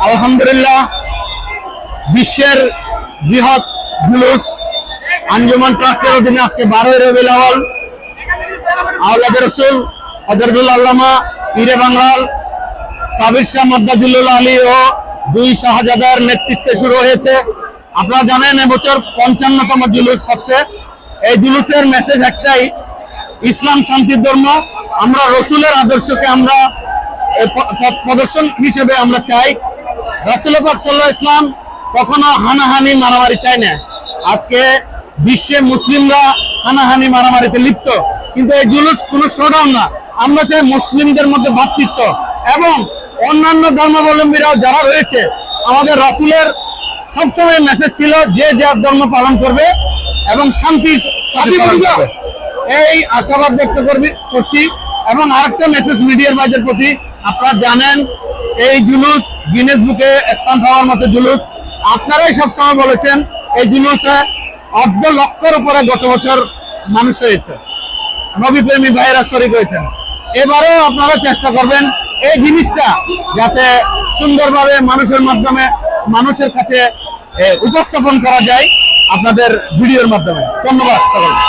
আলহামদুলিল্লাহ বিশ্বের বৃহৎ জুলুস আঞ্জুমান ট্রাস্টের অধীনে আজকে 12 রবিউল আউয়াল আওলাদে রাসূল হযরতুল আল্লামা পীরে বাংলার সাবির শাহ মাদ্দাজিল্লুল আলী ও দুই শাহজাদার নেতৃত্বে শুরু হয়েছে। আপনারা জানেন এবছর 55তম জুলুস হচ্ছে। এই জুলুসের মেসেজ একটাই, ইসলাম শান্তির ধর্ম। আমরা রসুলের আদর্শকে আমরা প্রদর্শন হিসেবে আমরা চাই। রাসূল পাক সাল্লাল্লাহু আলাইহি ওয়াসাল্লাম কখনো হানাহানি মারামারি চায় না। আজকে বিশ্বে মুসলিমরা হানাহানি মারামারিতে লিপ্ত, কিন্তু এই জুলুস কোনো শোডাউন না। আমরা চাই মুসলিমদের মধ্যে ভ্রাতৃত্ব এবং অন্যান্য ধর্মাবলম্বীরাও যারা রয়েছে, আমাদের রাসূলের সবসময় মেসেজ ছিল যে যার ধর্ম পালন করবে এবং শান্তি এই আশাবাদ ব্যক্ত করছি। এবং আরেকটা মেসেজ মিডিয়ার বাজের প্রতি, আপনারা জানেন এই জুলুস গিনেস বুকে স্থান পাওয়ার মতো জুলুস। আপনারাই সবসময় বলেছেন এই জুলুসে 1.5 লক্ষের উপরে গত বছর মানুষ হয়েছে, নবী প্রেমী ভাইয়েরা শরীক হয়েছেন। এবারেও আপনারা চেষ্টা করবেন এই জিনিসটা যাতে সুন্দরভাবে মানুষের মাধ্যমে মানুষের কাছে উপস্থাপন করা যায় আপনাদের ভিডিওর মাধ্যমে। ধন্যবাদ সকলকে।